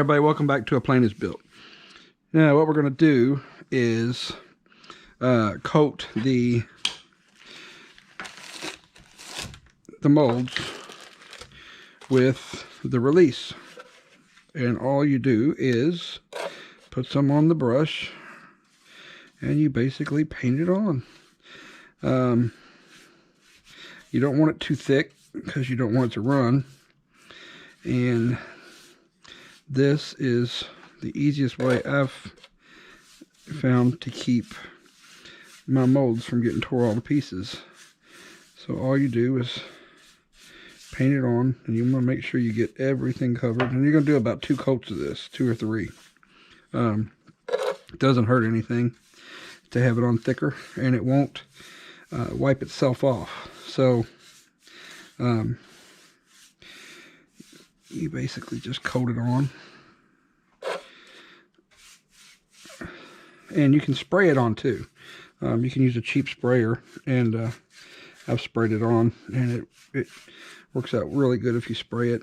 everybody, welcome back to A Plane is Built. Now what we're going to do is coat the molds with the release, and all you do is put some on the brush and you basically paint it on. You don't want it too thick because you don't want it to run, and this is the easiest way I've found to keep my molds from getting tore all to pieces. So all you do is paint it on, and you want to make sure you get everything covered, and you're going to do about 2 coats of this, 2 or 3. It doesn't hurt anything to have it on thicker, and it won't wipe itself off. So you basically just coat it on, and you can spray it on too. You can use a cheap sprayer, and I've sprayed it on, and it works out really good if you spray it.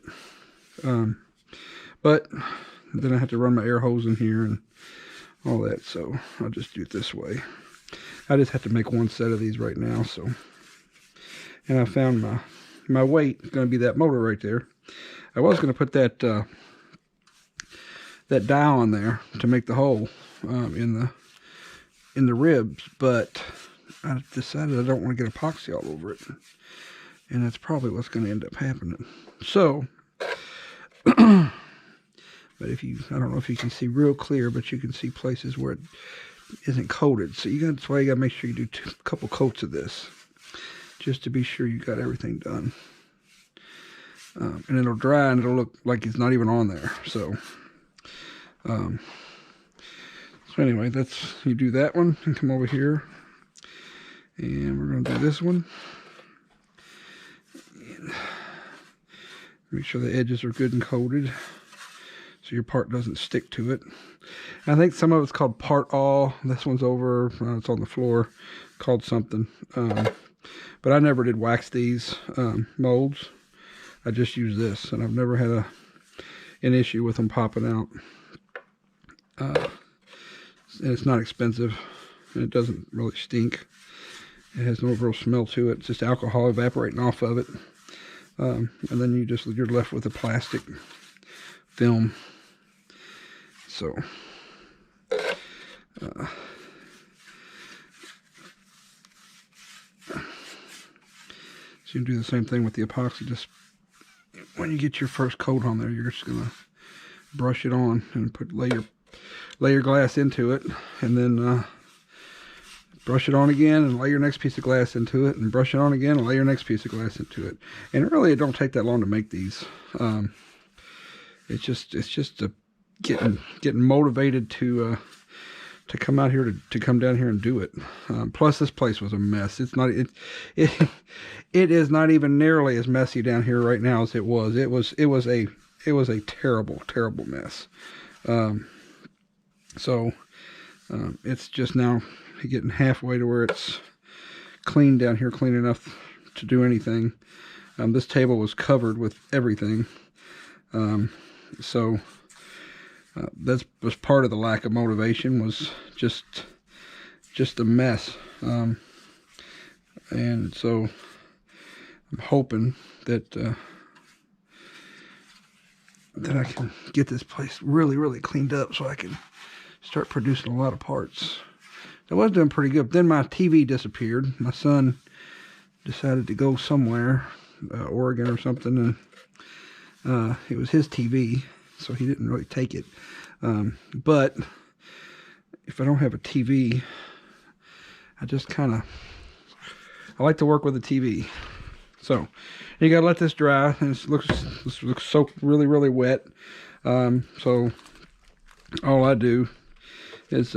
But then I have to run my air hose in here and all that, so I'll just do it this way. I just have to make 1 set of these right now. So, and I found my weight is going to be that motor right there. I was going to put that that dowel on there to make the hole in the ribs, but I decided I don't want to get epoxy all over it, and that's probably what's going to end up happening. So, but if you, I don't know if you can see real clear, but you can see places where it isn't coated. So that's why you got to make sure you do a couple coats of this, just to be sure you got everything done. And it'll dry, and it'll look like it's not even on there. So, so anyway, you do that one, and come over here, and we're going to do this one. And make sure the edges are good and coated, so your part doesn't stick to it. I think some of it's called part all. This one's over, it's on the floor, called something. But I never did wax these molds. I just use this, and I've never had an issue with them popping out. And it's not expensive, and it doesn't really stink. It has no real smell to it. It's just alcohol evaporating off of it. And then you're left with a plastic film. So you do the same thing with the epoxy. Just when you get your first coat on there, you're just gonna brush it on and lay your glass into it, and then brush it on again and lay your next piece of glass into it, and brush it on again and lay your next piece of glass into it. And really, it don't take that long to make these. It's just getting motivated to come out here to come down here and do it. Plus, this place was a mess. It is not even nearly as messy down here right now as it was. It was a terrible mess. So it's just now getting halfway to where it's clean down here, clean enough to do anything. This table was covered with everything. So that was part of the lack of motivation, was just a mess. And so I'm hoping that I can get this place really cleaned up, so I can start producing a lot of parts. I was doing pretty good, but then my TV disappeared. My son decided to go somewhere, Oregon or something, and it was his TV, so he didn't really take it. But if I don't have a TV, I like to work with a TV. So you gotta let this dry, and this looks so really wet. So all I do is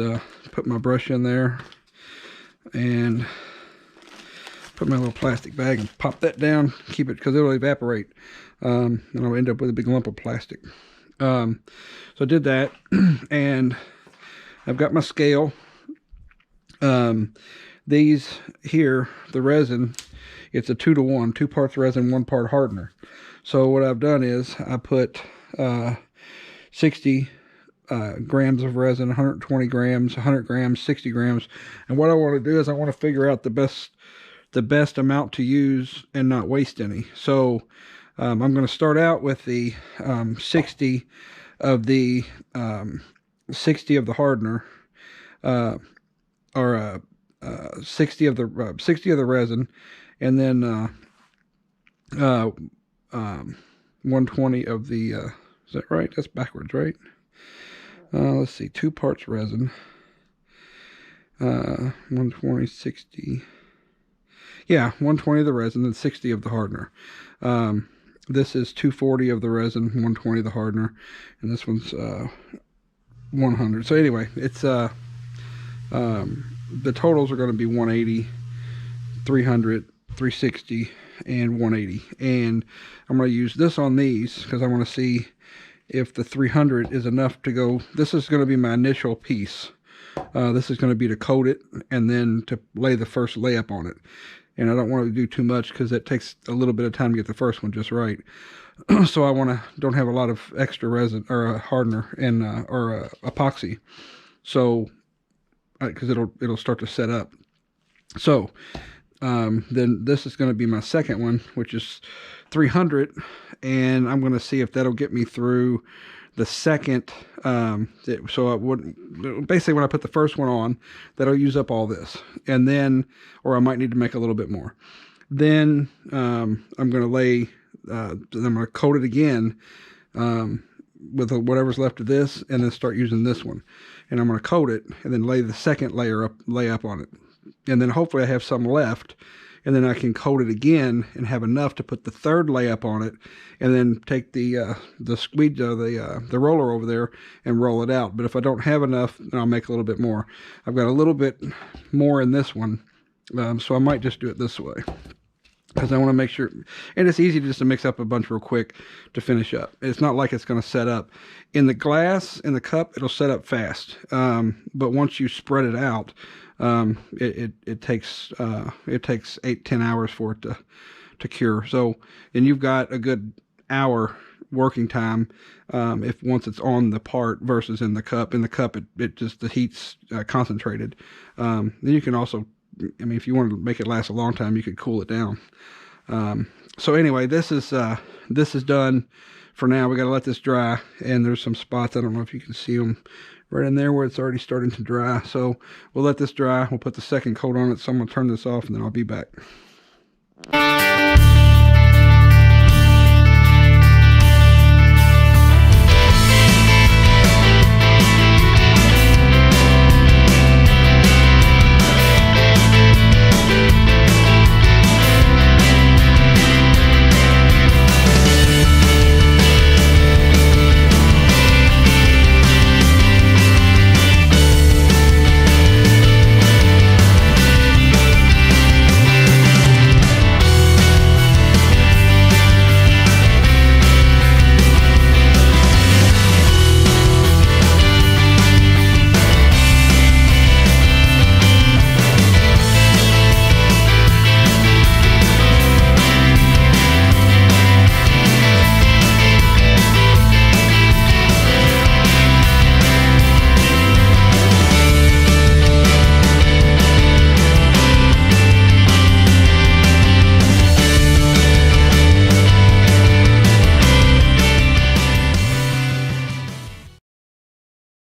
put my brush in there and put my little plastic bag and pop that down, keep it, because it'll evaporate, and I'll end up with a big lump of plastic. So I did that, and I've got my scale. These here, the resin, it's a 2-to-1, 2 parts resin, 1 part hardener. So what I've done is I put 60 grams of resin, 120 grams, 100 grams, 60 grams. And what I want to do is I want to figure out the best amount to use and not waste any. So I'm going to start out with the 60 of the 60 of the hardener, or 60 of the 60 of the resin, and then 120 of the is that right? That's backwards, right? Let's see, 2 parts resin, 120, 60. Yeah, 120 of the resin and 60 of the hardener. This is 240 of the resin, 120 of the hardener, and this one's 100. So anyway, it's the totals are going to be 180, 300, 360, and 180. And I'm going to use this on these because I want to see if the 300 is enough to go. This is going to be my initial piece. This is going to be to coat it and then to lay the first layup on it. And I don't want to do too much because it takes a little bit of time to get the first one just right. So I don't have a lot of extra resin or a hardener and or epoxy. So because it'll start to set up. So then this is going to be my second one, which is 300, and I'm going to see if that'll get me through the second. So I wouldn't, basically when I put the first one on, that'll use up all this, and then, or I might need to make a little bit more. Then I'm going to lay, I'm going to coat it again with whatever's left of this, and then start using this one, and I'm going to coat it and then lay the second lay up on it, and then hopefully I have some left, and then I can coat it again and have enough to put the third layup on it, and then take the squeegee, the roller over there and roll it out. But if I don't have enough, then I'll make a little bit more. I've got a little bit more in this one, so I might just do it this way because I want to make sure. And it's easy just to mix up a bunch real quick to finish up. It's not like it's going to set up in the glass, in the cup. It'll set up fast, but once you spread it out, it takes 8-10 hours for it to cure. So, and you've got a good hour working time if once it's on the part versus in the cup. In the cup, it just, the heat's concentrated. Then you can also, I mean, if you wanted to make it last a long time, you could cool it down. So anyway, this is done for now. We got to let this dry, and there's some spots, I don't know if you can see them right in there where it's already starting to dry. So we'll let this dry. We'll put the second coat on it. So I'm going to turn this off, and then I'll be back.